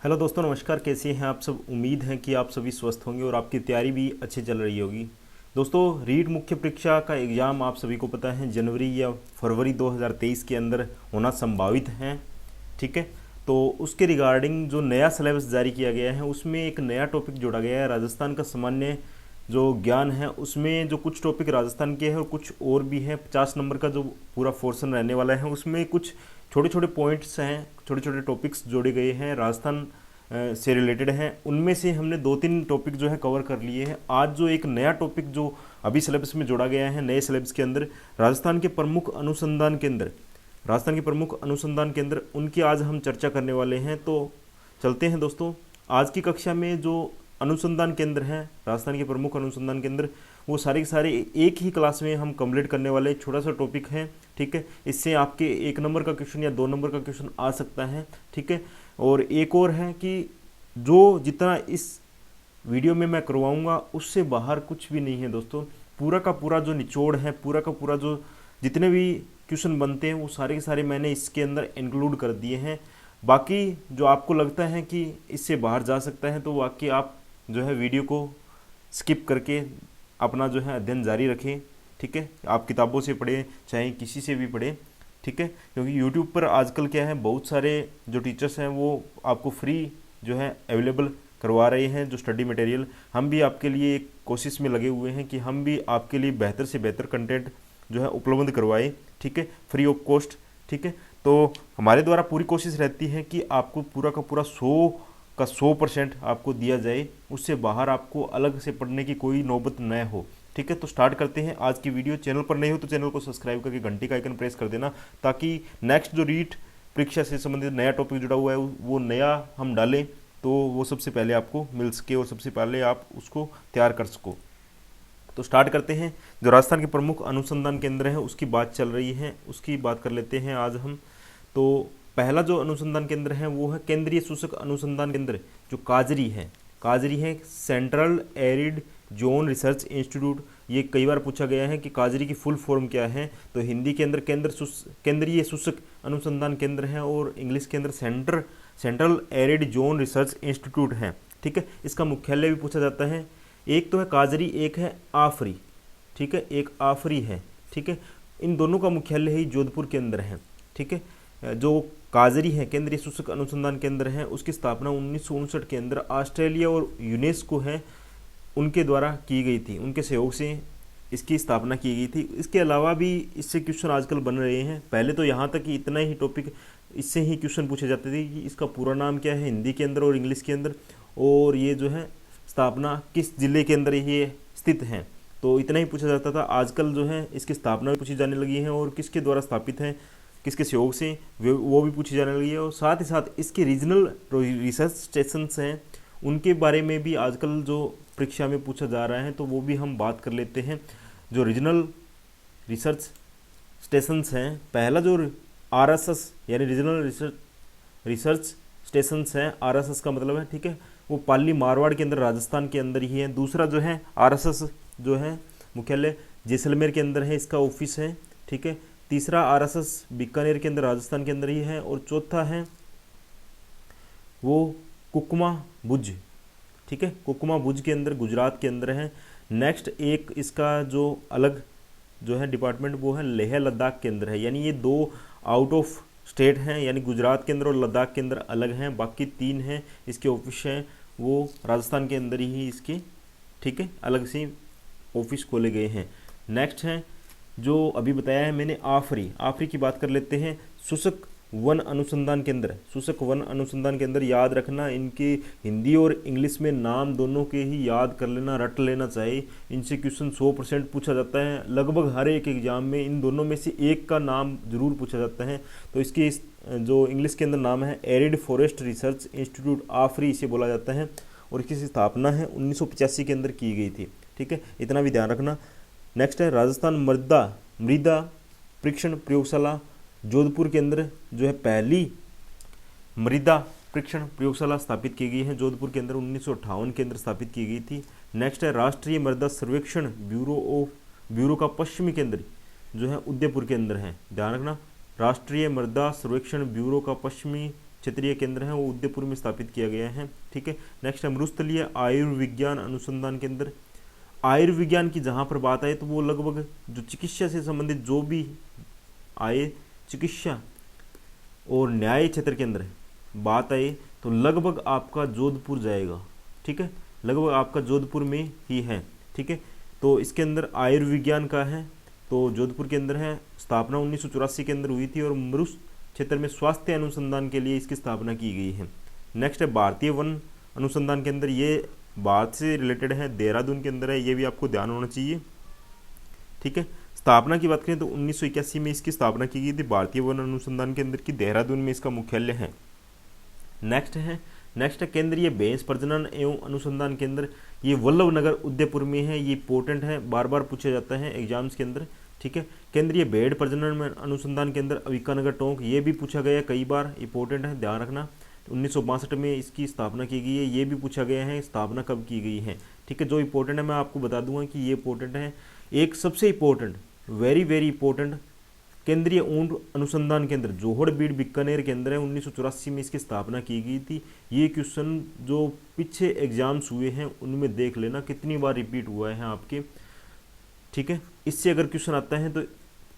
Hello दोस्तों, नमस्कार। कैसे हैं आप सब? उम्मीद है कि आप सभी स्वस्थ होंगे और आपकी तैयारी भी अच्छी चल रही होगी। दोस्तों, रीट मुख्य परीक्षा का एग्ज़ाम आप सभी को पता है जनवरी या फरवरी 2023 के अंदर होना संभावित है। ठीक है, तो उसके रिगार्डिंग जो नया सिलेबस जारी किया गया है उसमें एक नया टॉपिक जोड़ा गया है, राजस्थान का सामान्य जो ज्ञान है। उसमें जो कुछ टॉपिक राजस्थान के हैं और कुछ और भी हैं। 50 नंबर का जो पूरा पोर्शन रहने वाला है उसमें कुछ छोटे छोटे पॉइंट्स हैं, छोटे छोटे टॉपिक्स जोड़े गए हैं, राजस्थान से रिलेटेड हैं। उनमें से हमने दो तीन टॉपिक जो है कवर कर लिए हैं। आज जो एक नया टॉपिक जो अभी सिलेबस में जोड़ा गया है, नए सिलेबस के अंदर राजस्थान के प्रमुख अनुसंधान केंद्र, राजस्थान के प्रमुख अनुसंधान केंद्र, उनकी आज हम चर्चा करने वाले हैं। तो चलते हैं दोस्तों। आज की कक्षा में जो अनुसंधान केंद्र हैं, राजस्थान के प्रमुख अनुसंधान केंद्र, वो सारे के सारे एक ही क्लास में हम कंप्लीट करने वाले एक छोटा सा टॉपिक है। ठीक है, इससे आपके 1 नंबर का क्वेश्चन या 2 नंबर का क्वेश्चन आ सकता है। ठीक है, और एक और है कि जो जितना इस वीडियो में मैं करवाऊंगा उससे बाहर कुछ भी नहीं है दोस्तों। पूरा का पूरा जो निचोड़ है, पूरा का पूरा जो जितने भी क्वेश्चन बनते हैं वो सारे के सारे मैंने इसके अंदर इंक्लूड कर दिए हैं। बाकी जो आपको लगता है कि इससे बाहर जा सकता है तो वाकई आप जो है वीडियो को स्किप करके अपना जो है अध्ययन जारी रखें। ठीक है, आप किताबों से पढ़ें चाहे किसी से भी पढ़ें। ठीक है, क्योंकि यूट्यूब पर आजकल क्या है, बहुत सारे जो टीचर्स हैं वो आपको फ्री जो है अवेलेबल करवा रहे हैं जो स्टडी मटेरियल। हम भी आपके लिए एक कोशिश में लगे हुए हैं कि हम भी आपके लिए बेहतर से बेहतर कंटेंट जो है उपलब्ध करवाएं। ठीक है, फ्री ऑफ कॉस्ट। ठीक है, तो हमारे द्वारा पूरी कोशिश रहती है कि आपको पूरा का पूरा 100% आपको दिया जाए, उससे बाहर आपको अलग से पढ़ने की कोई नौबत न हो। ठीक है, तो स्टार्ट करते हैं आज की वीडियो। चैनल पर नहीं हो तो चैनल को सब्सक्राइब करके घंटी का आइकन प्रेस कर देना, ताकि नेक्स्ट जो रीट परीक्षा से संबंधित नया टॉपिक जुड़ा हुआ है वो नया हम डालें तो वो सबसे पहले आपको मिल सके और सबसे पहले आप उसको तैयार कर सको। तो स्टार्ट करते हैं। जो राजस्थान के प्रमुख अनुसंधान केंद्र हैं उसकी बात चल रही है, उसकी बात कर लेते हैं आज हम। तो पहला जो अनुसंधान केंद्र है वो है केंद्रीय सूचक अनुसंधान केंद्र, जो काजरी है। काजरी है central arid zone research institute. ये कई बार पूछा गया है कि काजरी की फुल फॉर्म क्या है, तो हिंदी के अंदर केंद्रीय सूचक अनुसंधान केंद्र है और इंग्लिश के अंदर central arid zone research institute है। ठीक है, इसका मुख्यालय भी पूछा जाता है। एक तो है काजरी, एक है आफरी। ठीक है, एक आफरी है। ठीक है, इन दोनों का मुख्यालय ही जोधपुर के अंदर है। ठीक है, जो काजरी है केंद्रीय सूचक अनुसंधान केंद्र है, उसकी स्थापना 1959 के अंदर ऑस्ट्रेलिया और यूनेस्को है उनके द्वारा की गई थी, उनके सहयोग से इसकी स्थापना की गई थी। इसके अलावा भी इससे क्वेश्चन आजकल बन रहे हैं। पहले तो यहाँ तक कि इतना ही टॉपिक इससे ही क्वेश्चन पूछे जाते थे कि इसका पूरा नाम क्या है हिंदी के अंदर और इंग्लिश के अंदर, और ये जो है स्थापना किस जिले के अंदर ये स्थित है, तो इतना ही पूछा जाता था। आजकल जो है इसकी स्थापना भी पूछी जाने लगी है और किसके द्वारा स्थापित है, किसके सहयोग से, वो भी पूछी जाने लगी है। और साथ ही साथ इसके रीजनल रिसर्च स्टेशंस हैं, उनके बारे में भी आजकल जो परीक्षा में पूछा जा रहा है, तो वो भी हम बात कर लेते हैं। जो रीजनल रिसर्च स्टेशंस हैं, पहला जो आरएसएस यानी रीजनल रिसर्च स्टेशंस हैं, आरएसएस का मतलब है, ठीक है, वो पाली मारवाड़ के अंदर राजस्थान के अंदर ही है। दूसरा जो है आरएसएस जो है मुख्यालय जैसलमेर के अंदर है, इसका ऑफिस है। ठीक है, तीसरा आरएसएस बीकानेर के अंदर राजस्थान के अंदर ही है, और चौथा है वो कुकमा भुज। ठीक है, कुकमा भुज के अंदर गुजरात के अंदर है। नेक्स्ट एक इसका जो अलग जो है डिपार्टमेंट वो है लेह लद्दाख के अंदर है। यानी ये 2 आउट ऑफ स्टेट हैं, यानी गुजरात के अंदर और लद्दाख के अंदर अलग हैं। बाकी 3 हैं इसके ऑफिस हैं वो राजस्थान के अंदर ही इसके, ठीक है, अलग से ऑफिस खोले गए हैं। नेक्स्ट है जो अभी बताया है मैंने आफरी की बात कर लेते हैं। शुष्क वन अनुसंधान केंद्र, शुष्क वन अनुसंधान केंद्र याद रखना, इनके हिंदी और इंग्लिश में नाम दोनों के ही याद कर लेना, रट लेना चाहिए। इनसे क्वेश्चन 100% पूछा जाता है लगभग हर एक एग्जाम में। इन दोनों में से एक का नाम जरूर पूछा जाता है। तो इसकी जो इंग्लिश के अंदर नाम है एरिड फॉरेस्ट रिसर्च इंस्टीट्यूट, आफरी इसे बोला जाता है, और इसकी स्थापना है 1985 के अंदर की गई थी। ठीक है, इतना भी ध्यान रखना। नेक्स्ट है राजस्थान मृदा परीक्षण प्रयोगशाला, जोधपुर के अंदर जो है पहली मृदा परीक्षण प्रयोगशाला स्थापित की गई है। जोधपुर के अंदर 1958 के अंदर स्थापित की गई थी। नेक्स्ट है राष्ट्रीय मृदा सर्वेक्षण ब्यूरो का पश्चिमी केंद्र जो है उदयपुर के अंदर है। ध्यान रखना, राष्ट्रीय मृदा सर्वेक्षण ब्यूरो का पश्चिमी क्षेत्रीय केंद्र है वो उदयपुर में स्थापित किया गया है। ठीक है, नेक्स्ट है मरुस्थलीय आयुर्विज्ञान अनुसंधान केंद्र। आयुर्विज्ञान की जहाँ पर बात आए तो वो लगभग जो चिकित्सा से संबंधित जो भी आए, चिकित्सा और न्याय क्षेत्र के अंदर बात आए तो लगभग आपका जोधपुर जाएगा। ठीक है, लगभग आपका जोधपुर में ही है। ठीक है, तो इसके अंदर आयुर्विज्ञान का है तो जोधपुर के अंदर है। स्थापना 1984 के अंदर हुई थी और मरुस्थल क्षेत्र में स्वास्थ्य अनुसंधान के लिए इसकी स्थापना की गई है। नेक्स्ट है भारतीय वन अनुसंधान केंद्र, ये भारत से रिलेटेड है, देहरादून के अंदर है, ये भी आपको ध्यान होना चाहिए। ठीक है, स्थापना की बात करें तो 1981 में इसकी स्थापना की गई थी भारतीय वन अनुसंधान केंद्र की, देहरादून में इसका मुख्यालय है। नेक्स्ट है केंद्रीय भैंस प्रजनन एवं अनुसंधान केंद्र, ये वल्लभनगर उदयपुर में है। ये इंपॉर्टेंट है, बार बार पूछा जाता है एग्जाम्स के अंदर। ठीक है, केंद्रीय भेड़ प्रजनन अनुसंधान केंद्र अविकानगर टोंक, ये भी पूछा गया कई बार, इंपॉर्टेंट है, ध्यान रखना। 1962 में इसकी स्थापना की गई है, ये भी पूछा गया है स्थापना कब की गई है। ठीक है, जो इंपॉर्टेंट है मैं आपको बता दूंगा कि ये इंपॉर्टेंट है। एक सबसे इंपॉर्टेंट, वेरी वेरी इंपॉर्टेंट, केंद्रीय ऊंट अनुसंधान केंद्र जोहड़बीड़ बीकानेर केंद्र है, 1984 में इसकी स्थापना की गई थी। ये क्वेश्चन जो पीछे एग्जाम्स हुए हैं उनमें देख लेना कितनी बार रिपीट हुआ है आपके। ठीक है, इससे अगर क्वेश्चन आता है तो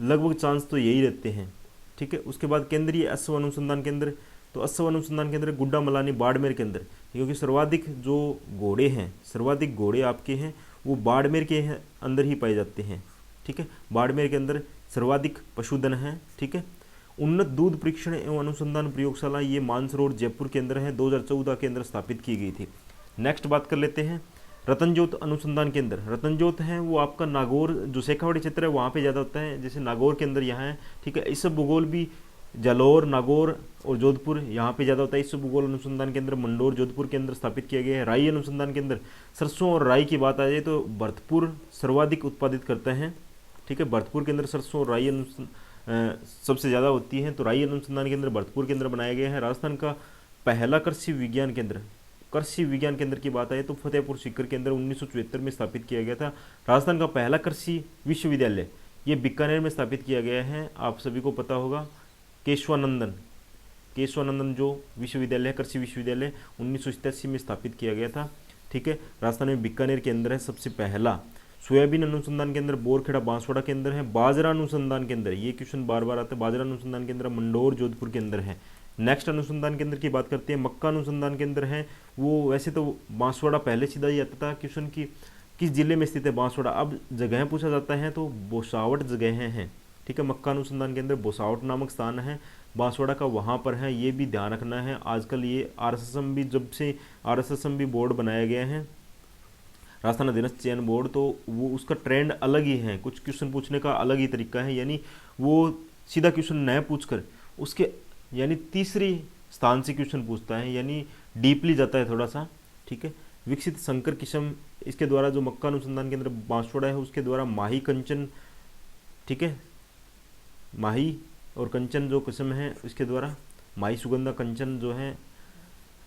लगभग चांस तो यही रहते हैं। ठीक है, उसके बाद केंद्रीय अश्व अनुसंधान केंद्र, तो अश्व अनुसंधान केंद्र गुड्डा मलानी बाड़मेर के अंदर, क्योंकि सर्वाधिक जो घोड़े हैं, सर्वाधिक घोड़े आपके हैं वो बाड़मेर के अंदर ही पाए जाते हैं। ठीक है, बाड़मेर के अंदर सर्वाधिक पशुधन है। ठीक है, उन्नत दूध परीक्षण एवं अनुसंधान प्रयोगशाला, ये मानसरोवर जयपुर के अंदर है, 2014 के अंदर स्थापित की गई थी। नेक्स्ट बात कर लेते हैं रतनजोत अनुसंधान केंद्र। रतनजोत है वो आपका नागौर जो शेखावाड़ी क्षेत्र है वहाँ पे ज़्यादा होता है, जैसे नागौर के अंदर यहाँ है। ठीक है, इससे भूगोल भी जालौर, नागौर और जोधपुर यहाँ पे ज़्यादा होता है। इससे भूगोल अनुसंधान केंद्र मंडोर जोधपुर के अंदर स्थापित किया गया है। राई अनुसंधान केंद्र, सरसों और राई की बात आ जाए तो भरतपुर सर्वाधिक उत्पादित करता है। ठीक है, भरतपुर के अंदर सरसों और राई सबसे ज़्यादा होती है, तो राई अनुसंधान केंद्र भरतपुर के अंदर बनाया गया है। राजस्थान का पहला कृषि विज्ञान केंद्र, कृषि विज्ञान केंद्र की बात आए तो फतेहपुर सीकर के अंदर 1974 में स्थापित किया गया था। राजस्थान का पहला कृषि विश्वविद्यालय ये बीकानेर में स्थापित किया गया है, आप सभी को पता होगा, केशवानंदन जो विश्वविद्यालय है, कृषि विश्वविद्यालय 1987 में स्थापित किया गया था। ठीक है, राजस्थान में बीकानेर के अंदर है सबसे पहला। सोयाबीन अनुसंधान केंद्र बोरखेड़ा बांसवाड़ा के अंदर है। बाजरा अनुसंधान केंद्र, ये क्वेश्चन बार बार आता है, बाजरा अनुसंधान केंद्र मंडोर जोधपुर के अंदर है। नेक्स्ट अनुसंधान केंद्र की बात करते हैं, मक्का अनुसंधान केंद्र है वो, वैसे तो बांसवाड़ा पहले सीधा ही आता था क्वेश्चन की किस जिले में स्थित है बांसवाड़ा, अब जगह पूछा जाता है तो बोसावट जगह हैं। ठीक है, मक्का अनुसंधान केंद्र बोसावट नामक स्थान है बांसवाड़ा का, वहाँ पर है, ये भी ध्यान रखना है। आजकल ये RSSM भी, जब से RSSM भी बोर्ड बनाया गया है, राजस्थान अधीनस्थ चयन बोर्ड, तो वो उसका ट्रेंड अलग ही है, कुछ क्वेश्चन पूछने का अलग ही तरीका है, यानी वो सीधा क्वेश्चन न पूछकर उसके यानी तीसरी स्थान से क्वेश्चन पूछता है, यानी डीपली जाता है थोड़ा सा। ठीक है, विकसित संकर किस्म, इसके द्वारा जो मक्का अनुसंधान केंद्र बांसवाड़ा है उसके द्वारा माही कंचन, ठीक है, माही और कंचन जो किस्म है इसके द्वारा, माही सुगंधा कंचन जो है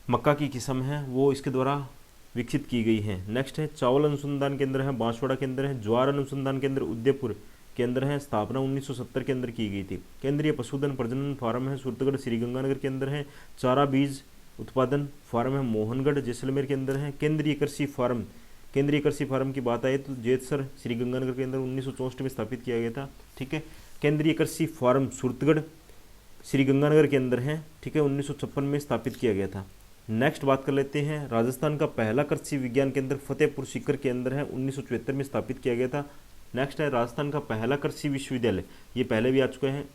मक्का की किस्म है वो इसके द्वारा विकसित की गई है। नेक्स्ट है चावल अनुसंधान केंद्र है बांसवाड़ा के अंदर है। ज्वार अनुसंधान केंद्र उदयपुर के अंदर है, स्थापना 1970 के अंदर की गई थी। केंद्रीय पशुधन प्रजनन फार्म है सूरतगढ़ श्रीगंगानगर के अंदर है। चारा बीज उत्पादन फार्म है मोहनगढ़ जैसलमेर के अंदर है। केंद्रीय कृषि फार्म की बात आए तो जेतसर श्रीगंगानगर के अंदर 1964 में स्थापित किया गया था। ठीक है, केंद्रीय कृषि फार्म सूरतगढ़ श्रीगंगानगर के अंदर है। ठीक है, 1956 में स्थापित किया गया था। नेक्स्ट बात कर लेते हैं, राजस्थान का पहला कृषि विज्ञान केंद्र फतेहपुर सीकर के अंदर है, 1974 में स्थापित किया गया था। नेक्स्ट है राजस्थान का पहला कृषि विश्वविद्यालय, ये पहले भी आ चुके हैं,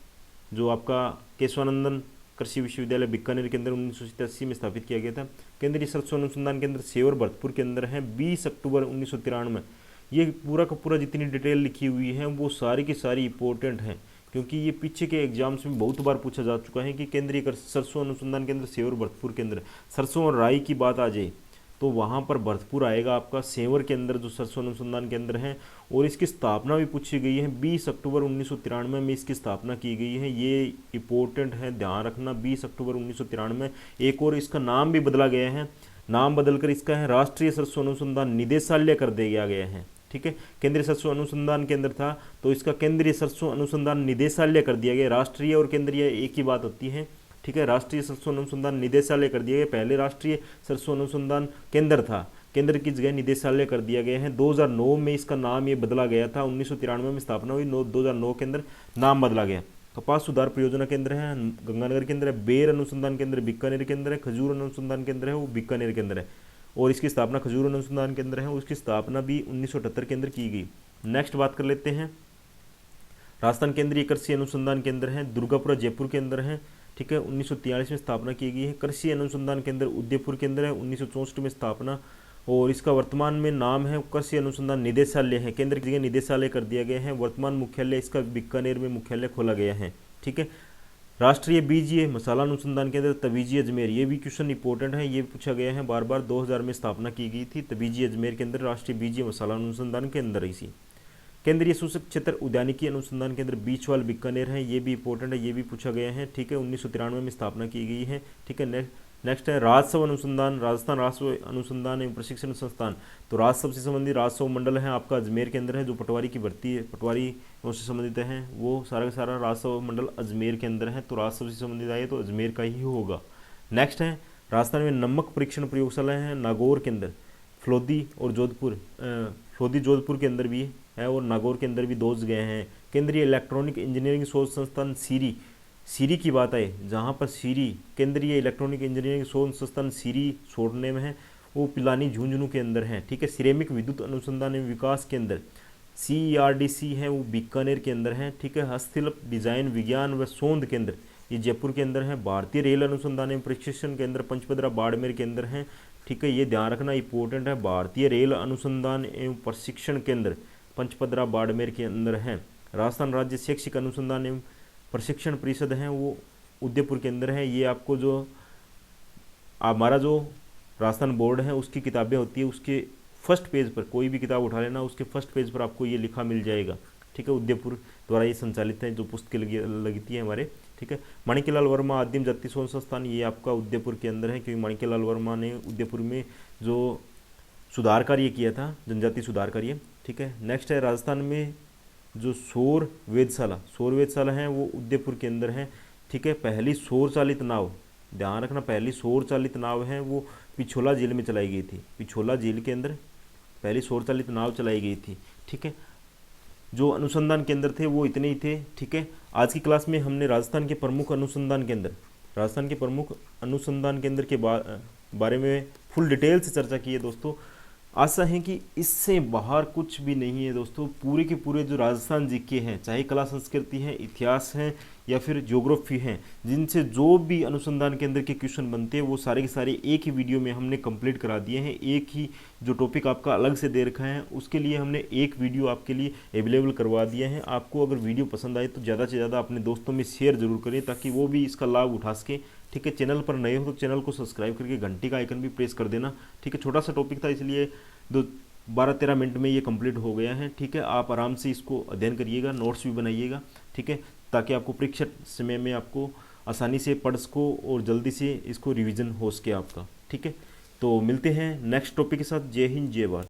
जो आपका केशवानंदन कृषि विश्वविद्यालय बीकानेर के अंदर 1987 में स्थापित किया गया था। केंद्रीय सरसों अनुसंधान केंद्र सेवर भरतपुर के अंदर है, 20 अक्टूबर 1993। ये पूरा का पूरा जितनी डिटेल लिखी हुई है वो सारी की सारी इंपॉर्टेंट हैं, क्योंकि ये पीछे के एग्जाम्स में बहुत बार पूछा जा चुका है कि केंद्रीय सरसों अनुसंधान केंद्र सेवर भरतपुर के अंदर सरसों और राई की बात आ जाए तो वहाँ पर भरतपुर आएगा आपका, सेवर के अंदर जो सरसों अनुसंधान केंद्र है। और इसकी स्थापना भी पूछी गई है, 20 अक्टूबर 1993 में इसकी स्थापना की गई है, ये इंपॉर्टेंट है, ध्यान रखना। 20 अक्टूबर 1993। एक और इसका नाम भी बदला गया है, नाम बदलकर इसका है राष्ट्रीय सरसों अनुसंधान निदेशालय कर दिया गया है। ठीक है, केंद्रीय सरसों अनुसंधान केंद्र था तो इसका केंद्रीय सरसों अनुसंधान निदेशालय कर दिया गया। राष्ट्रीय और केंद्रीय एक ही बात होती है, ठीक है। राष्ट्रीय सरसों अनुसंधान निदेशालय कर दिया गया, पहले राष्ट्रीय सरसों अनुसंधान केंद्र था, केंद्र की जगह निदेशालय कर दिया गया है। 2009 में इसका नाम ये बदला गया था, 1993 में स्थापना हुई, 2009 के अंदर नाम बदला गया। कपास सुधार परियोजना केंद्र है गंगानगर केंद्र है, बेर अनुसंधान केंद्र बीकानेर केंद्र है, खजूर अनुसंधान केंद्र है वो बीकानेर केंद्र है, और इसकी स्थापना खजूर अनुसंधान केंद्र है, उसकी स्थापना भी 1978 के अंदर की गई। नेक्स्ट बात कर लेते हैं, राजस्थान केंद्रीय कृषि अनुसंधान केंद्र है दुर्गापुरा जयपुर के अंदर है, ठीक है, 1943 में स्थापना की गई है। कृषि अनुसंधान केंद्र उदयपुर के अंदर है, 1964 में स्थापना, और इसका वर्तमान में नाम है कृषि अनुसंधान निदेशालय है, केंद्र की जगह निदेशालय कर दिया गया है। वर्तमान मुख्यालय इसका बीकानेर में मुख्यालय खोला गया है, ठीक है। राष्ट्रीय बीजीय मसाला अनुसंधान केंद्र तबीजी अजमेर, ये भी क्वेश्चन इंपॉर्टेंट है, ये पूछा गया है बार बार। 2000 में स्थापना की गई थी तबीजी अजमेर के अंदर राष्ट्रीय बीजीय मसाला अनुसंधान केंद्र इसी। केंद्रीय सूचक क्षेत्र उद्यानिकी अनुसंधान केंद्र बीचवाल बीकानेर है, ये भी इंपॉर्टेंट है, ये भी पूछा गया है, ठीक है, 1993 में स्थापना की गई है, ठीक है। नेक्स्ट है राजस्व अनुसंधान, राजस्थान राजस्व अनुसंधान एवं प्रशिक्षण संस्थान, तो राजस्व से संबंधित राजस्व मंडल है आपका अजमेर के अंदर है, जो पटवारी की भर्ती है, पटवारी से संबंधित है, वो सारा का सारा राजस्व मंडल अजमेर के अंदर है, तो राजस्व से संबंधित आए तो अजमेर का ही होगा। नेक्स्ट है राजस्थान में नमक परीक्षण प्रयोगशाला है नागौर के अंदर, फ्लोदी और जोधपुर, फ्लोदी जोधपुर के अंदर भी है और नागौर के अंदर भी 2 जगह हैं। केंद्रीय इलेक्ट्रॉनिक इंजीनियरिंग शोध संस्थान सीरी, सीरी की बात है जहाँ पर सीरी केंद्रीय इलेक्ट्रॉनिक इंजीनियरिंग शोध संस्थान सीरी छोड़ने में है, वो पिलानी झुंझुनू के अंदर है, ठीक है। सिरेमिक विद्युत अनुसंधान एवं विकास केंद्र CERDC है वो बीकानेर के अंदर है, ठीक है। हस्तशिल्प डिजाइन विज्ञान व शोध केंद्र ये जयपुर के अंदर है। भारतीय रेल अनुसंधान एवं प्रशिक्षण केंद्र पंचपदरा बाड़मेर के अंदर है, ठीक है, ये ध्यान रखना इंपॉर्टेंट है। भारतीय रेल अनुसंधान एवं प्रशिक्षण केंद्र पंचपदरा बाड़मेर के अंदर है। राजस्थान राज्य शैक्षिक अनुसंधान एवं प्रशिक्षण परिषद है वो उदयपुर के अंदर है। ये आपको जो हमारा जो राजस्थान बोर्ड है उसकी किताबें होती है, उसके फर्स्ट पेज पर कोई भी किताब उठा लेना, उसके फर्स्ट पेज पर आपको ये लिखा मिल जाएगा, ठीक है। उदयपुर द्वारा ये संचालित है जो पुस्तकें लगती है हमारे, ठीक है। माणिक्यलाल वर्मा आदिम जाति शोध संस्थान ये आपका उदयपुर के अंदर है, क्योंकि माणिक्यलाल वर्मा ने उदयपुर में जो सुधार कार्य किया था, जनजाति सुधार कार्य, ठीक है। नेक्स्ट है राजस्थान में जो सौर वेधशाला है वो उदयपुर के अंदर है, ठीक है। पहली सौर चालित नाव, ध्यान रखना, पहली सौर चालित नाव है वो पिछोला झील में चलाई गई थी, पिछोला झील के अंदर पहली सौर चालित नाव चलाई गई थी, ठीक है। जो अनुसंधान केंद्र थे वो इतने ही थे, ठीक है। आज की क्लास में हमने राजस्थान के प्रमुख अनुसंधान केंद्र के बारे में फुल डिटेल से चर्चा की है दोस्तों। आशा है कि इससे बाहर कुछ भी नहीं है दोस्तों। पूरे के पूरे जो राजस्थान जीके हैं, चाहे कला संस्कृति है, इतिहास है या फिर ज्योग्राफी है, जिनसे जो भी अनुसंधान केंद्र के क्वेश्चन बनते हैं वो सारे के सारे एक ही वीडियो में हमने कंप्लीट करा दिए हैं। एक ही जो टॉपिक आपका अलग से दे रखा है उसके लिए हमने एक वीडियो आपके लिए अवेलेबल करवा दिया है। आपको अगर वीडियो पसंद आए तो ज़्यादा से ज़्यादा अपने दोस्तों में शेयर जरूर करें ताकि वो भी इसका लाभ उठा सकें, ठीक है। चैनल पर नए हो तो चैनल को सब्सक्राइब करके घंटी का आइकन भी प्रेस कर देना, ठीक है। छोटा सा टॉपिक था इसलिए 12-13 मिनट में ये कंप्लीट हो गया है, ठीक है। आप आराम से इसको अध्ययन करिएगा, नोट्स भी बनाइएगा, ठीक है, ताकि आपको परीक्षा समय में आपको आसानी से पढ़ सको और जल्दी से इसको रिवीजन हो सके आपका, ठीक है। तो मिलते हैं नेक्स्ट टॉपिक के साथ। जय हिंद जय भारत।